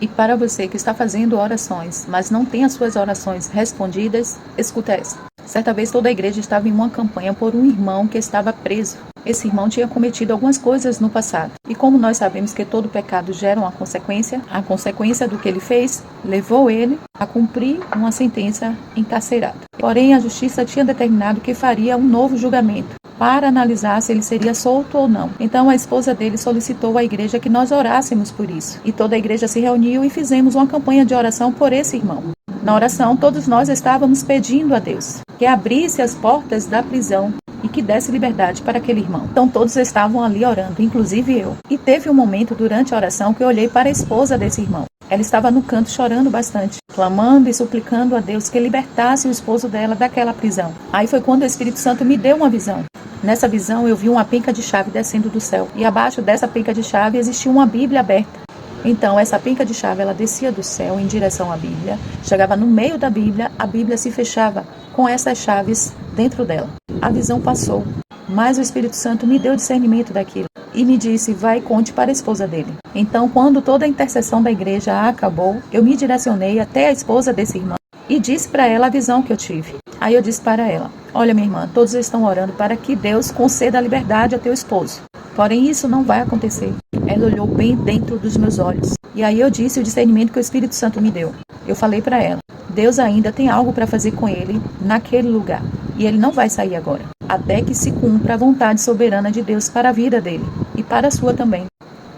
E para você que está fazendo orações, mas não tem as suas orações respondidas, escuta essa. Certa vez toda a igreja estava em uma campanha por um irmão que estava preso. Esse irmão tinha cometido algumas coisas no passado. E como nós sabemos que todo pecado gera uma consequência, a consequência do que ele fez levou ele a cumprir uma sentença encarcerada. Porém, a justiça tinha determinado que faria um novo julgamento para analisar se ele seria solto ou não. Então a esposa dele solicitou à igreja que nós orássemos por isso. E toda a igreja se reuniu e fizemos uma campanha de oração por esse irmão. Na oração, todos nós estávamos pedindo a Deus que abrisse as portas da prisão e que desse liberdade para aquele irmão. Então todos estavam ali orando, inclusive eu. E teve um momento durante a oração que eu olhei para a esposa desse irmão. Ela estava no canto chorando bastante, clamando e suplicando a Deus que libertasse o esposo dela daquela prisão. Aí foi quando o Espírito Santo me deu uma visão. Nessa visão eu vi uma penca de chave descendo do céu. E abaixo dessa penca de chave existia uma Bíblia aberta. Então essa penca de chave ela descia do céu em direção à Bíblia, chegava no meio da Bíblia, a Bíblia se fechava com essas chaves dentro dela. A visão passou, mas o Espírito Santo me deu discernimento daquilo e me disse, vai e conte para a esposa dele. Então quando toda a intercessão da igreja acabou, eu me direcionei até a esposa desse irmão e disse para ela a visão que eu tive. Aí eu disse para ela, olha minha irmã, todos estão orando para que Deus conceda a liberdade a teu esposo. Porém isso não vai acontecer. Ela olhou bem dentro dos meus olhos. E aí eu disse o discernimento que o Espírito Santo me deu. Eu falei para ela, Deus ainda tem algo para fazer com ele naquele lugar. E ele não vai sair agora, até que se cumpra a vontade soberana de Deus para a vida dele e para a sua também.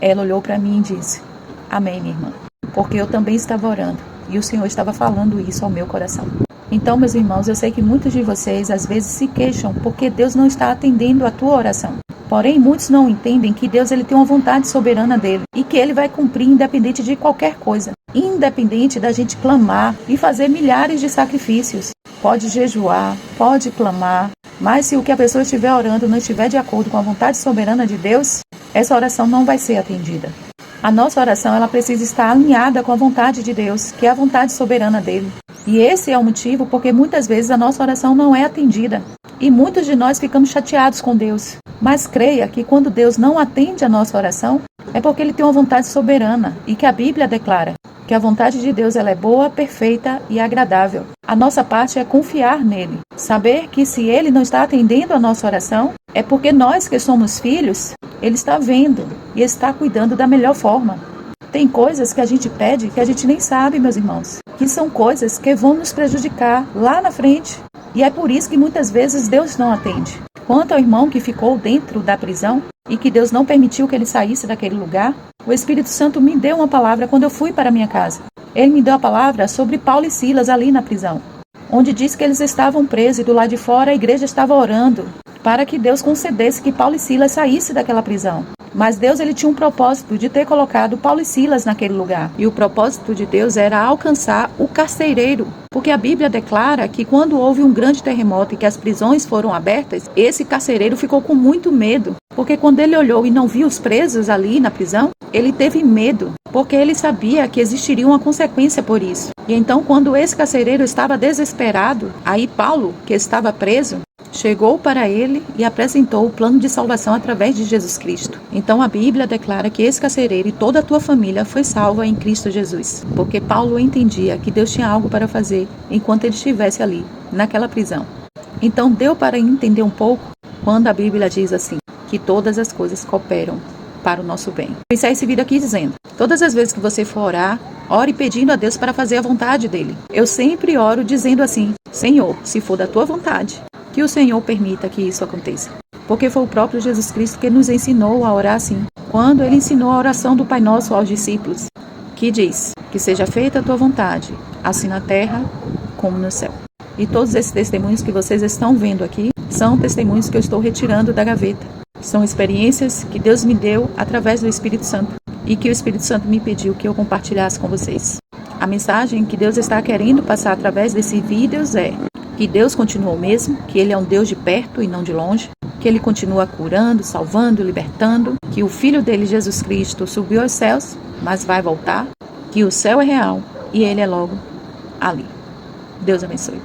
Ela olhou para mim e disse, amém, minha irmã, porque eu também estava orando e o Senhor estava falando isso ao meu coração. Então, meus irmãos, eu sei que muitos de vocês às vezes se queixam porque Deus não está atendendo a tua oração. Porém, muitos não entendem que Deus ele tem uma vontade soberana dele e que ele vai cumprir independente de qualquer coisa. Independente da gente clamar e fazer milhares de sacrifícios. Pode jejuar, pode clamar, mas se o que a pessoa estiver orando não estiver de acordo com a vontade soberana de Deus, essa oração não vai ser atendida. A nossa oração ela precisa estar alinhada com a vontade de Deus, que é a vontade soberana dele. E esse é o motivo porque muitas vezes a nossa oração não é atendida. E muitos de nós ficamos chateados com Deus. Mas creia que quando Deus não atende a nossa oração, é porque Ele tem uma vontade soberana e que a Bíblia declara que a vontade de Deus ela é boa, perfeita e agradável. A nossa parte é confiar nele. Saber que se Ele não está atendendo a nossa oração, é porque nós que somos filhos, Ele está vendo e está cuidando da melhor forma. Tem coisas que a gente pede que a gente nem sabe, meus irmãos, que são coisas que vão nos prejudicar lá na frente. E é por isso que muitas vezes Deus não atende. Quanto ao irmão que ficou dentro da prisão e que Deus não permitiu que ele saísse daquele lugar, o Espírito Santo me deu uma palavra quando eu fui para a minha casa. Ele me deu a palavra sobre Paulo e Silas ali na prisão, onde diz que eles estavam presos e do lado de fora a igreja estava orando para que Deus concedesse que Paulo e Silas saíssem daquela prisão. Mas Deus ele tinha um propósito de ter colocado Paulo e Silas naquele lugar. E o propósito de Deus era alcançar o carcereiro. Porque a Bíblia declara que quando houve um grande terremoto e que as prisões foram abertas, esse carcereiro ficou com muito medo. Porque quando ele olhou e não viu os presos ali na prisão, ele teve medo. Porque ele sabia que existiria uma consequência por isso. E então quando esse carcereiro estava desesperado, aí Paulo, que estava preso, chegou para ele e apresentou o plano de salvação através de Jesus Cristo. Então a Bíblia declara que esse carcereiro e toda a tua família foi salva em Cristo Jesus. Porque Paulo entendia que Deus tinha algo para fazer enquanto ele estivesse ali, naquela prisão. Então deu para entender um pouco quando a Bíblia diz assim, que todas as coisas cooperam para o nosso bem. Eu encerro esse vídeo aqui dizendo, todas as vezes que você for orar, ore pedindo a Deus para fazer a vontade dele. Eu sempre oro dizendo assim, Senhor, se for da tua vontade, que o Senhor permita que isso aconteça. Porque foi o próprio Jesus Cristo que nos ensinou a orar assim. Quando ele ensinou a oração do Pai Nosso aos discípulos, que diz, que seja feita a tua vontade, assim na terra como no céu. E todos esses testemunhos que vocês estão vendo aqui, são testemunhos que eu estou retirando da gaveta. São experiências que Deus me deu através do Espírito Santo e que o Espírito Santo me pediu que eu compartilhasse com vocês. A mensagem que Deus está querendo passar através desses vídeos é que Deus continua o mesmo, que Ele é um Deus de perto e não de longe, que Ele continua curando, salvando, libertando, que o Filho dele, Jesus Cristo, subiu aos céus, mas vai voltar, que o céu é real e Ele é logo ali. Deus abençoe.